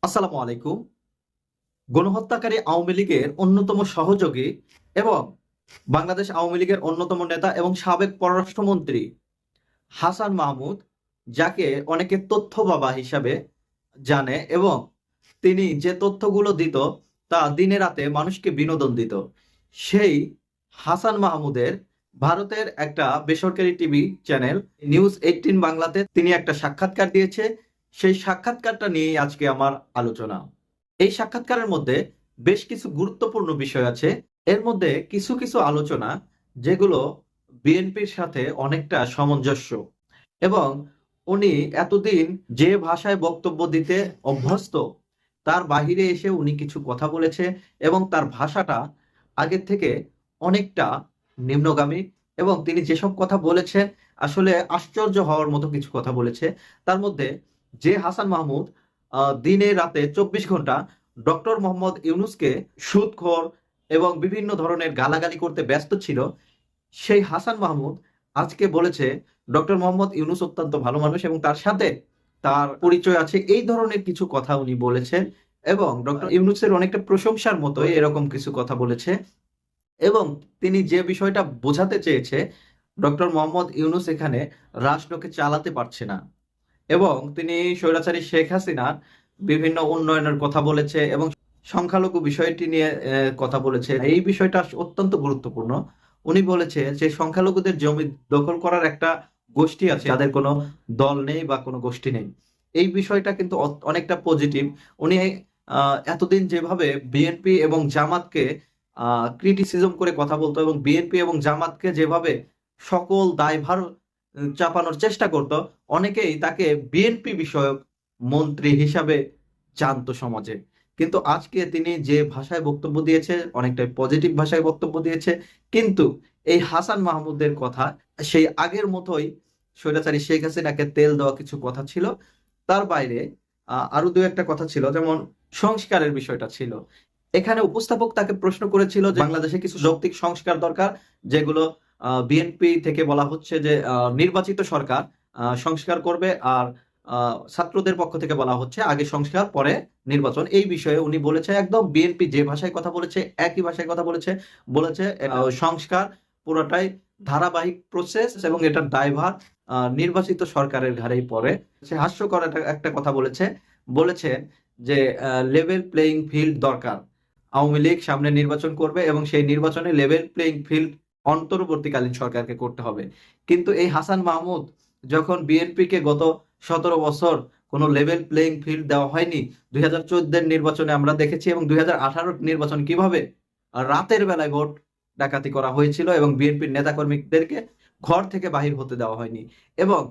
আসসালামু আলাইকুম। গণহত্যাকারী আওয়ামী লীগের অন্যতম সহযোগী এবং বাংলাদেশ আওয়ামী লীগের অন্যতম নেতা এবং সাবেক পররাষ্ট্রমন্ত্রী হাসান মাহমুদ, যাকে অনেকে তথ্য বাবা হিসাবে জানে এবং তিনি যে তথ্যগুলো দিত তা দিনে রাতে মানুষকে বিনোদন দিত। সেই হাসান মাহমুদের ভারতের একটা বেসরকারি টিভি চ্যানেল নিউজ 18 বাংলাতে তিনি একটা সাক্ষাৎকার দিয়েছে। সেই সাক্ষাৎকারটা নিয়েই আজকে আমার আলোচনা। এই সাক্ষাৎকারের মধ্যে বেশ কিছু গুরুত্বপূর্ণ বিষয় আছে। এর মধ্যে কিছু কিছু আলোচনা যেগুলো বিএনপির সাথে অনেকটা সামঞ্জস্য এবং উনি এতদিন যে ভাষায় বক্তব্য দিতে অভ্যস্ত তার বাহিরে এসে উনি কিছু কথা বলেছে এবং তার ভাষাটা আগের থেকে অনেকটা নিম্নগামী এবং তিনি যেসব কথা বলেছেন আসলে আশ্চর্য হওয়ার মতো কিছু কথা বলেছে। তার মধ্যে যে হাসান মাহমুদ দিনে রাতে 24 ঘন্টা ডক্টর মোহাম্মদ ইউনূসকে সুদখোর এবং বিভিন্ন ধরনের গালাগালি করতে ব্যস্ত ছিল, সেই হাসান মাহমুদ আজকে বলেছে ডক্টর মোহাম্মদ ইউনূস অত্যন্ত ভালো মানুষ এবং তার সাথে তার পরিচয় আছে, এই ধরনের কিছু কথা উনি বলেছেন এবং ডক্টর ইউনূসের অনেকটা প্রশংসার মতোই এরকম কিছু কথা বলেছে। এবং তিনি যে বিষয়টা বোঝাতে চেয়েছে, ডক্টর মোহাম্মদ ইউনূস এখানে রাষ্ট্রকে চালাতে পারছে না এবং তিনি স্বৈরাচারী শেখ হাসিনার বিভিন্ন উন্নয়নের কথা বলেছে এবং সংখ্যালঘু বিষয়টি নিয়ে কথা বলেছে। এই বিষয়টা অত্যন্ত গুরুত্বপূর্ণ। উনি বলেছে যে সংখ্যালঘুদের জমি দখল করার একটা গোষ্ঠী আছে, তাদের কোনো দল নেই বা কোনো গোষ্ঠী নেই। এই বিষয়টা কিন্তু অনেকটা পজিটিভ। উনি এতদিন যেভাবে বিএনপি এবং জামাতকে ক্রিটিসিজম করে কথা বলতো এবং বিএনপি এবং জামাতকে যেভাবে সকল দায়ভার চাপানোর চেষ্টা করত, অনেকেই তাকে বিএনপি বিষয়ক মন্ত্রী হিসাবে জানতো সমাজে। কিন্তু আজকে তিনি যে ভাষায় বক্তব্য দিয়েছে অনেকটাই পজিটিভ ভাষায় বক্তব্য দিয়েছে। কিন্তু এই হাসান মাহমুদের কথা সেই আগের মতোই স্বৈরাচারী শেখ হাসিনাকে তেল দেওয়া কিছু কথা ছিল। তার বাইরে আরো দু একটা কথা ছিল, যেমন সংস্কারের বিষয়টা ছিল। এখানে উপস্থাপক তাকে প্রশ্ন করেছিল যে বাংলাদেশে কিছু যৌক্তিক সংস্কার দরকার, যেগুলো বিএনপি থেকে বলা হচ্ছে যে নির্বাচিত সরকার সংস্কার করবে, আর ছাত্রদের পক্ষ থেকে বলা হচ্ছে আগে সংস্কার পরে নির্বাচন। এই বিষয়ে উনি বলেছে একদম বিএনপি যে ভাষায় কথা বলেছে একই ভাষায় কথা বলেছে। বলেছে সংস্কার পুরোটাই ধারাবাহিক প্রসেস এবং এটার দায়ভার নির্বাচিত সরকারের ঘাড়েই পড়ে। সে হাস্যকর একটা কথা বলেছে, বলেছে যে লেভেল প্লেইং ফিল্ড দরকার। আওয়ামী লীগ সামনে নির্বাচন করবে এবং সেই নির্বাচনে লেভেল প্লেইং ফিল্ড অন্তর্বর্তীকালীন সরকারকে করতে হবে। কিন্তু এই হাসান মাহমুদ যখন বিএনপি কে গত 17 বছর কোনো লেভেল প্লেইং ফিল্ড দেওয়া হয়নি, 2014 নির্বাচনে আমরা দেখেছি এবং 2018 নির্বাচন কিভাবে রাতের বেলায় ভোট ডাকাতি করা হয়েছিল এবং বিএনপির নেতাকর্মীদেরকে ঘর থেকে বাহির হতে দেওয়া হয়নি। এবং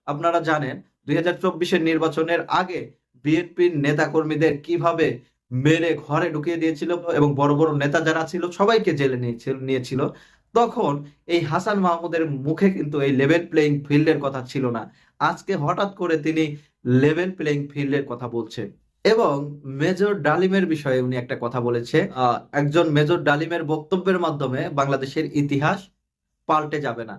আপনারা জানেন 2024 নির্বাচনের আগে বিএনপির নেতাকর্মীদের কিভাবে মেরে ঘরে ঢুকিয়ে দিয়েছিল এবং বড় বড় নেতা যারা ছিল সবাইকে জেলে নিয়েছিল। তখন এই হাসান মাহমুদের মুখে কিন্তু এই লেভেল প্লেইং ফিল্ডের কথা ছিল না। আজকে হঠাৎ করে তিনি লেভেল প্লেইং ফিল্ডের কথা বলছে। এবং মেজর ডালিমের বিষয়ে উনি একটা কথা বলেছে, একজন মেজর ডালিমের বক্তব্যের মাধ্যমে বাংলাদেশের ইতিহাস পাল্টে যাবে না।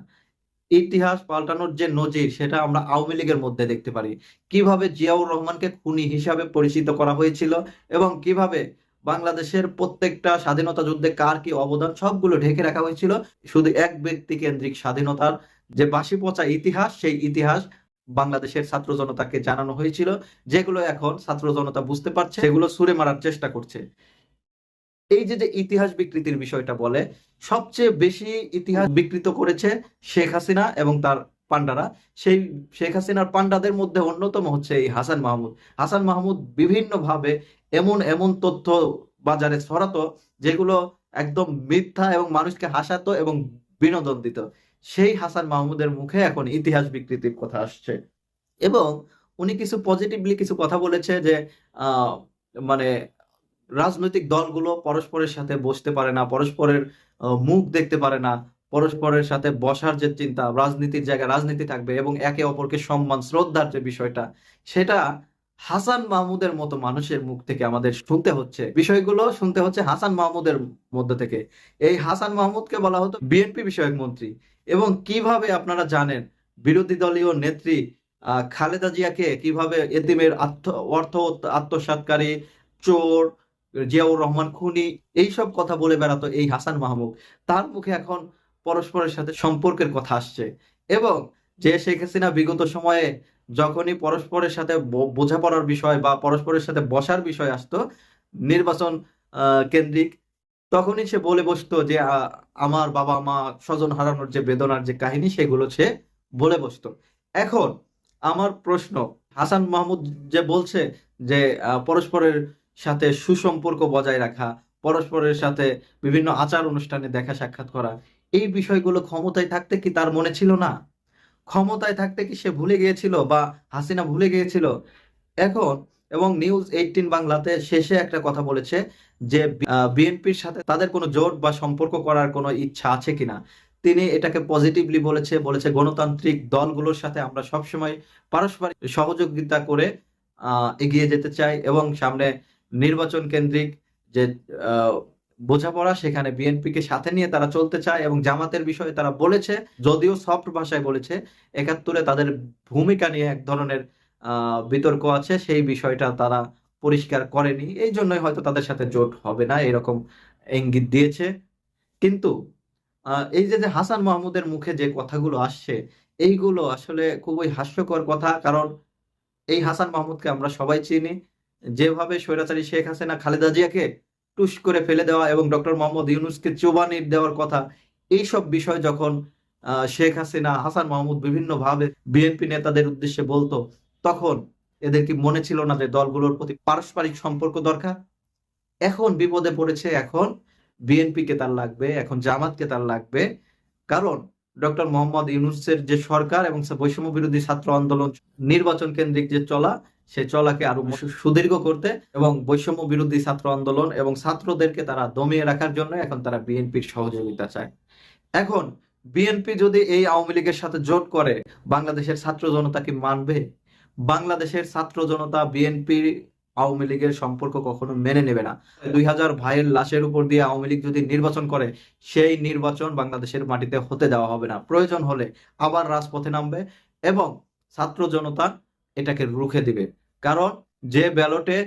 ইতিহাস পাল্টানোর যে নজির সেটা আমরা আওয়ামী লীগের মধ্যে দেখতে পারি। কিভাবে জিয়াউর রহমানকে খুনি হিসাবে পরিচিত করা হয়েছিল এবং কিভাবে বাংলাদেশের প্রত্যেকটা স্বাধীনতা যুদ্ধে কার কি অবদান সবগুলো ঢেকে রাখা হয়েছিল। শুধু এক ব্যক্তি কেন্দ্রিক স্বাধীনতার যে বাসি পচা ইতিহাস, সেই ইতিহাস বাংলাদেশের ছাত্র জনতাকে জানানো হয়েছিল, যেগুলো এখন ছাত্র জনতা বুঝতে পারছে, সেগুলো ছুঁড়ে মারার চেষ্টা করছে। এই যে যে ইতিহাস বিকৃতির বিষয়টা বলে, সবচেয়ে বেশি ইতিহাস বিকৃত করেছে শেখ হাসিনা এবং তার পান্ডারা। সেই শেখ হাসিনার পান্ডাদের মধ্যে অন্যতম হচ্ছে এই হাসান মাহমুদ। হাসান মাহমুদ বিভিন্ন ভাবে এমন এমন তথ্য বাজারে ছড়াতো যেগুলো একদম মিথ্যা এবং মানুষকে হাসাতো এবং বিনোদন দিত। সেই হাসান মাহমুদের মুখে এখন ইতিহাস বিকৃতির কথা আসছে। এবং উনি কিছু পজিটিভলি কিছু কথা বলেছে যে আহ মানে রাজনৈতিক দলগুলো পরস্পরের সাথে বসতে পারে না, পরস্পরের মুখ দেখতে পারে না, পরস্পরের সাথে বসার যে চিন্তা, রাজনীতির জায়গায় রাজনীতি থাকবে এবং একে অপরকে সম্মান শ্রদ্ধার যে বিষয়টা, সেটা হাসান মাহমুদের মতো মানুষের মুখ থেকে আমাদের শুনতে হচ্ছে। বিষয়গুলো শুনতে হচ্ছে হাসান মাহমুদের মধ্যে থেকে। এই হাসান মাহমুদকে বলা হতো বিএনপি বিষয়ক মন্ত্রী। এবং কিভাবে আপনারা জানেন বিরোধী দলীয় নেত্রী খালেদা জিয়াকে কিভাবে এতিমের অর্থ আত্মসাৎকারী, চোর, জিয়াউর রহমান খুনি, এইসব কথা বলে বেড়াতো এই হাসান মাহমুদ, তার মুখে এখন পরস্পরের সাথে সম্পর্কের কথা আসছে। এবং যে শেখ হাসিনা বিগত সময়ে যখনই পরস্পরের সাথে বোঝাপড়ার বিষয় বা পরস্পরের সাথে বসার বিষয় আসতো নির্বাচন কেন্দ্রিক, তখনই সে বলে বসতো যে আমার বাবা মা স্বজন হারানোর যে বেদনার যে কাহিনী সেগুলো সে বলে বসতো। এখন আমার প্রশ্ন, হাসান মাহমুদ যে বলছে যে পরস্পরের সাথে সুসম্পর্ক বজায় রাখা, পরস্পরের সাথে বিভিন্ন আচার অনুষ্ঠানে দেখা সাক্ষাৎ করা, এই বিষয়গুলো ক্ষমতায় থাকতে কি তার মনে ছিল না? ক্ষমতায় থাকতে কি সে ভুলে গিয়েছিল বা হাসিনা ভুলে গিয়েছিল? এখন এবং নিউজ 18 বাংলাতে শেষে একটা কথা বলেছে যে বিএনপির সাথে তাদের কোনো জোট বা সম্পর্ক করার কোনো ইচ্ছা আছে কিনা। তিনি এটাকে পজিটিভলি বলেছে, বলেছে গণতান্ত্রিক দলগুলোর সাথে আমরা সবসময় পারস্পরিক সহযোগিতা করে এগিয়ে যেতে চাই এবং সামনে নির্বাচন কেন্দ্রিক যে আহ, বোঝাপড়া সেখানে বিএনপিকে সাথে নিয়ে তারা চলতে চায়। এবং জামাতের বিষয়ে তারা বলেছে, যদিও সফট ভাষায় বলেছে, 71-এ তাদের ভূমিকা নিয়ে এক ধরনের বিতর্ক আছে, সেই বিষয়টা তারা পরিষ্কার করেনি, এই জন্যই হয়তো তাদের সাথে জোট হবে না এরকম ইঙ্গিত দিয়েছে। কিন্তু এই যে যে হাসান মাহমুদের মুখে যে কথাগুলো আসছে, এইগুলো আসলে খুবই হাস্যকর কথা। কারণ এই হাসান মাহমুদকে আমরা সবাই চিনি, যেভাবে স্বৈরাচারী শেখ হাসিনা খালেদা জিয়াকে টুস করে ফেলে দেওয়া এবং ডক্টর মোহাম্মদ ইউনূসকে চুবানি দেওয়ার কথা, এইসব বিষয় যখন শেখ হাসিনা, হাসান মাহমুদ বিভিন্ন ভাবে বিএনপি নেতাদের উদ্দেশ্যে বলতো, তখন এদের কি মনে ছিল না যে দলগুলোর প্রতি পারস্পরিক সম্পর্ক দরকার? এখন বিপদে পড়েছে, এখন বিএনপি কে তার লাগবে, এখন জামাতকে তার লাগবে। কারণ ডক্টর মোহাম্মদ ইউনূসের যে সরকার এবং বৈষম্য বিরোধী ছাত্র আন্দোলন নির্বাচন কেন্দ্রিক যে চলা, সে চলাকে আরো সুদীর্ঘ করতে এবং বৈষম্য বিরোধী ছাত্র আন্দোলন এবং ছাত্রদেরকে তারা দমিয়ে রাখার জন্য এখন তারা বিএনপির সহযোগিতা চায়। এখন বিএনপি যদি এই আওয়ামী লীগের সাথে জোট করে, বাংলাদেশের ছাত্র জনতা কি মানবে? বাংলাদেশের ছাত্র জনতা বিএনপি আওয়ামী লীগের সম্পর্ক কখনো মেনে নেবে না। 2000 ভাইয়ের লাশের উপর দিয়ে আওয়ামী লীগ যদি নির্বাচন করে, সেই নির্বাচন বাংলাদেশের মাটিতে হতে দেওয়া হবে না। প্রয়োজন হলে আবার রাজপথে নামবে এবং ছাত্র জনতা এটাকে রুখে দিবে। কারণ যে ব্যালটে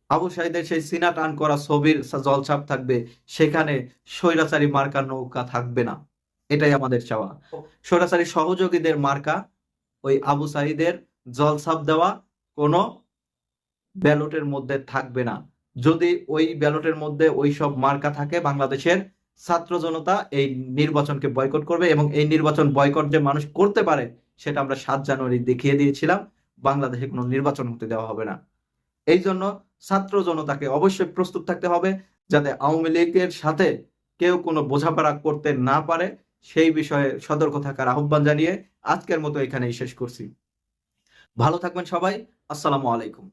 আবু সাইদের সেই সিনা টান করা ছবির জলছাপ থাকবে, সেখানে স্বৈরাচারী মার্কা নৌকা থাকবে না। এটাই আমাদের চাওয়া। স্বৈরাচারী সহযোগীদের মার্কা ওই আবু সাইদের জলছাপ দেওয়া কোনো ব্যালটের মধ্যে থাকবে না। যদি ওই ব্যালটের মধ্যে ওই সব মার্কা থাকে, বাংলাদেশের ছাত্র জনতা এই নির্বাচনকে বয়কট করবে এবং এই নির্বাচন বয়কট যে মানুষ করতে পারে সেটা আমরা 7 জানুয়ারি দেখিয়ে দিয়েছিলাম। বাংলাদেশে কোনো নির্বাচন হতে দেওয়া হবে না। এই জন্য ছাত্র জনতাকে অবশ্যই প্রস্তুত থাকতে হবে, যাতে আওয়ামী লীগের সাথে কেউ কোনো বোঝাপড়া করতে না পারে, সেই বিষয়ে সতর্ক থাকার আহ্বান জানিয়ে আজকের মতো এখানেই শেষ করছি। ভালো থাকবেন সবাই। আসসালামু আলাইকুম।